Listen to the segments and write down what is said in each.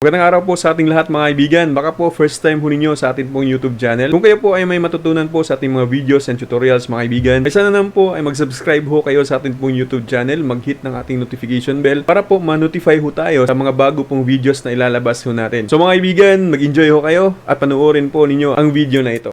Magandang araw po sa ating lahat mga kaibigan. Baka po first time po ninyo sa ating pong YouTube channel. Kung kayo po ay may matutunan po sa ating mga videos and tutorials mga kaibigan, ay sana naman po ay mag-subscribe ho kayo sa ating pong YouTube channel, mag-hit ng ating notification bell para po ma-notify ho tayo sa mga bago pong videos na ilalabas ho natin. So mga kaibigan, mag-enjoy ho kayo at panoorin po ninyo ang video na ito.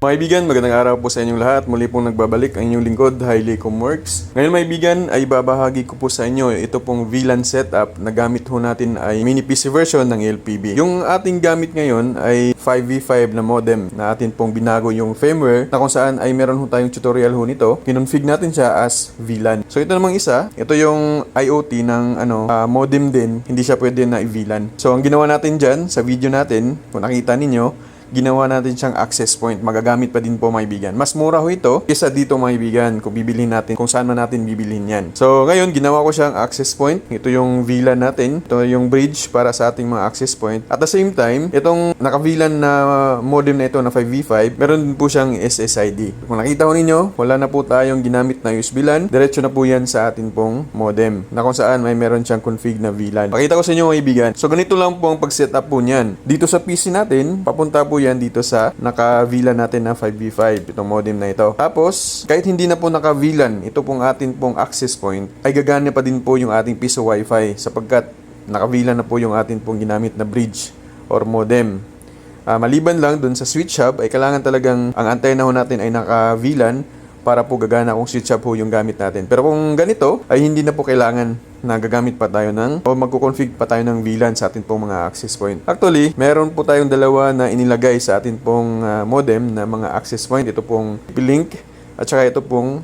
Mga kaibigan, magandang araw po sa inyong lahat. Muli pong nagbabalik ang inyong lingkod, Hailey Comworks. Ngayon mga kaibigan, ay babahagi ko po sa inyo ito pong VLAN setup na gamit ho natin ay mini PC version ng LPB. Yung ating gamit ngayon ay 5v5 na modem na atin pong binago yung firmware na kung saan ay meron ho tayong tutorial ho nito. Kinonfig natin siya as VLAN. So ito namang isa, ito yung IoT ng modem din, hindi siya pwede na i-VLAN. So ang ginawa natin dyan sa video natin, kung nakita ninyo, ginawa natin siyang access point. Magagamit pa din po mga kaibigan. Mas mura ho ito kaysa dito mga kaibigan kung bibilhin natin, kung saan man natin bibilhin yan. So ngayon, ginawa ko siyang access point. Ito yung VLAN natin. Ito yung bridge para sa ating mga access point. At the same time, itong naka-VLAN na modem na ito na 5v5, meron din po siyang SSID. Kung nakita ko ninyo, wala na po tayong ginamit na USB LAN. Diretso na po yan sa atin pong modem na kung saan may meron siyang config na VLAN. Pakita ko sa inyo mga kaibigan. So ganito lang po ang pag-setup po niyan. Dito sa PC natin, papunta po yan dito sa naka-VLAN natin na 5v5, itong modem na ito. Tapos, kahit hindi na po naka-VLAN, ito pong atin pong access point, ay gagana pa din po yung ating piso Wi-Fi sapagkat naka-VLAN na po yung atin pong ginamit na bridge or modem. Maliban lang dun sa switch hub, ay kailangan talagang ang antena ho natin ay naka-VLAN para po gagana kung switch hub ho yung gamit natin. Pero kung ganito, ay hindi na po kailangan na gagamit pa tayo o magko-config pa tayo ng VLAN sa atin pong mga access point. Actually, meron po tayong dalawa na inilagay sa atin pong modem na mga access point. Ito pong TP-Link at saka ito pong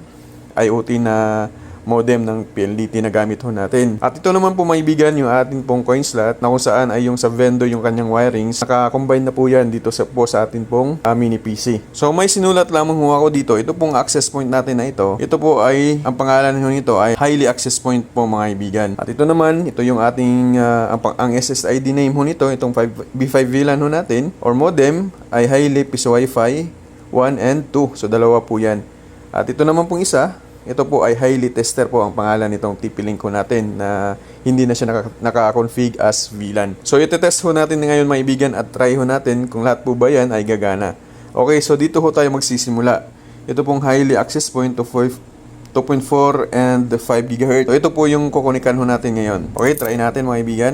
IoT na modem ng PLDT na gamit ho natin. At ito naman po maibigan yung ating pong coin slot na kung saan ay yung sa vendor yung kanyang wirings. Naka-combine na po yan dito sa atin pong mini PC. So may sinulat lamang ho ako dito. Ito pong access point natin na ito. Ito po ay, ang pangalan nito ay Highly Access Point po mga kaibigan. At ito naman, ito yung ating, ang SSID name ho nito, itong B5 VLAN ho natin or modem ay Highly Piso Wi-Fi 1 and 2. So dalawa po yan. At ito naman pong isa, ito po ay Highly Tester po ang pangalan nitong TP-Link ko natin na hindi na siya naka-config as VLAN. So ite-test ho natin ngayon mga kaibigan at try ho natin kung lahat po ba yan ay gagana. Okay, so dito ho tayo magsisimula. Ito pong Highly Access Point to 2.4 and 5 GHz. So ito po yung kukunikan ho natin ngayon. Okay, try natin mga kaibigan.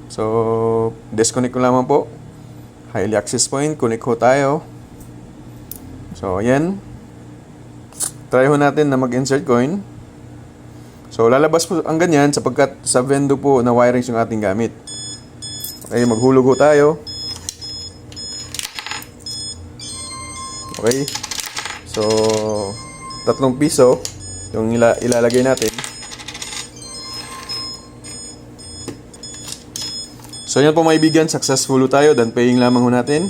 So disconnect ko lamang po. Highly Access Point, connect ho tayo. So ayan. Try ho natin na mag-insert coin. So, lalabas po ang ganyan sapagkat sa vendor po na wirings yung ating gamit. Okay, maghulog ho tayo. Okay. So, 3 piso yung ilalagay natin. So, yan po mga kaibigan. Successful ho tayo. Done paying lamang ho natin.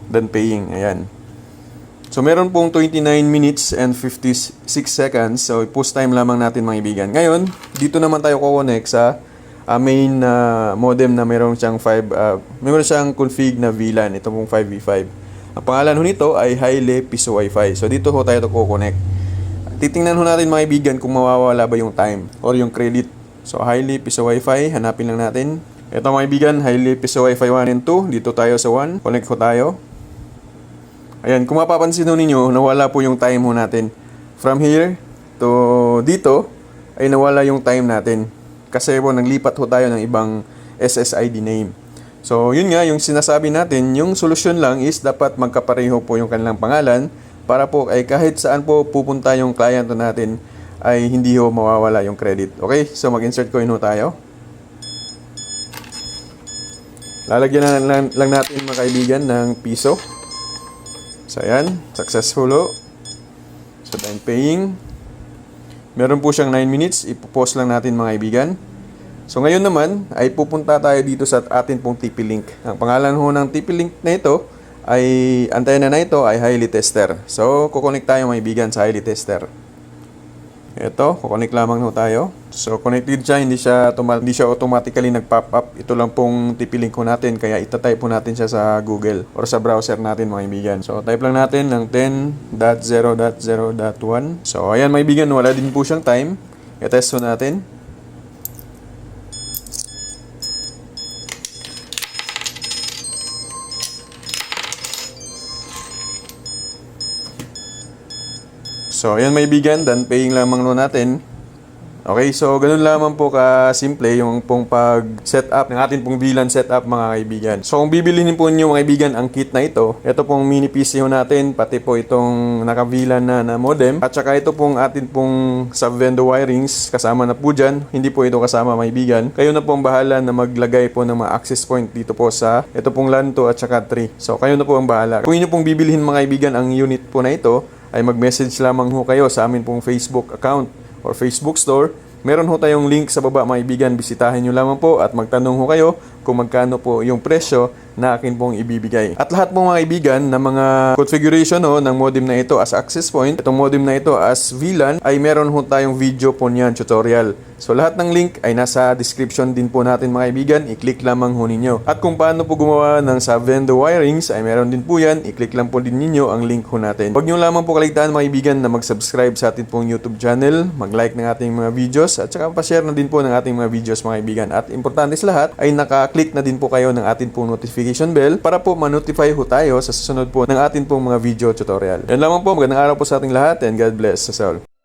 Done paying. Ayan. So, meron pong 29 minutes and 56 seconds. So, post time lamang natin mga kaibigan. Ngayon, dito naman tayo kukonek sa main modem na meron siyang config na VLAN. Ito pong 5v5. Ang pangalan ho nito ay Highly Piso Wi-Fi. So, dito ho tayo kukonek. Titingnan ho natin mga kaibigan kung mawawala ba yung time or yung credit. So, Highly Piso Wi-Fi. Hanapin lang natin. Ito mga kaibigan, Highly Piso Wi-Fi 1 and 2. Dito tayo sa 1. Connect ho tayo. Ayan, kung mapapansin ho ninyo, nawala po yung time ho natin. From here to dito, ay nawala yung time natin. Kasi po, naglipat ho tayo ng ibang SSID name. So, yun nga, yung sinasabi natin, yung solusyon lang is dapat magkapareho po yung kanilang pangalan para po ay kahit saan po pupunta yung client natin ay hindi ho mawawala yung credit. Okay, so mag-insert coin ho tayo. Lalagyan lang natin mga kaibigan ng piso. So, ayan. Successful ho. So, time paying. Meron po siyang 9 minutes. Ipopost lang natin mga kaibigan. So, ngayon naman, ay pupunta tayo dito sa atin pong TP-Link. Ang pangalan ho ng TP-Link na ito, ay antena na ito ay Highly Tester. So, kukonek tayo mga kaibigan sa Highly Tester. Ito, kukonek lamang ho tayo. So, connected siya, hindi siya automatically nag-pop up. Ito lang pong tipilink ko natin, kaya itatype po natin siya sa Google or sa browser natin mga kaibigan. So, type lang natin ng 10.0.0.1. So, ayan mga kaibigan, wala din po siyang time. I-test po natin. So, ayan may bigan, done paying lamang no natin. Okay, so ganun lamang po ka-simple yung pong pag-setup ng ating pong VLAN setup mga kaibigan. So, kung bibilihin po niyo mga kaibigan ang kit na ito pong mini PC ho natin, pati po itong naka-VLAN na modem, at saka ito pong atin pong sub-vendor wirings, kasama na po dyan. Hindi po ito kasama mga kaibigan. Kayo na po ang bahala na maglagay po ng mga access point dito po sa ito pong LAN 2 at saka 3. So, kayo na po ang bahala. Kung inyo pong bibilihin mga kaibigan ang unit po na ito, ay mag-message lamang ho kayo sa amin pong Facebook account or Facebook store. Meron ho tayong link sa baba mga kaibigan. Bisitahin nyo lamang po at magtanong ho kayo kung magkano po yung presyo na akin pong ibibigay. At lahat po mga kaibigan na mga configuration ho ng modem na ito as access point, itong modem na ito as VLAN, ay meron ho tayong video po niyan, tutorial. So lahat ng link ay nasa description din po natin mga kaibigan. I-click lamang ho ninyo. At kung paano po gumawa ng sub-vendor wirings ay meron din po yan. I-click lang po din ninyo ang link ho natin. Huwag nyo lamang po kaligtaan mga kaibigan na mag-subscribe sa ating pong YouTube channel, mag-like ng ating mga videos, at saka pa-share na din po ng ating mga videos mga kaibigan. At importante sa lahat ay naka-click na din po kayo ng ating pong notification bell para po ma-notify ho tayo sa susunod po ng ating pong mga video tutorial. Yan lamang po. Magandang araw po sa ating lahat and God bless us all.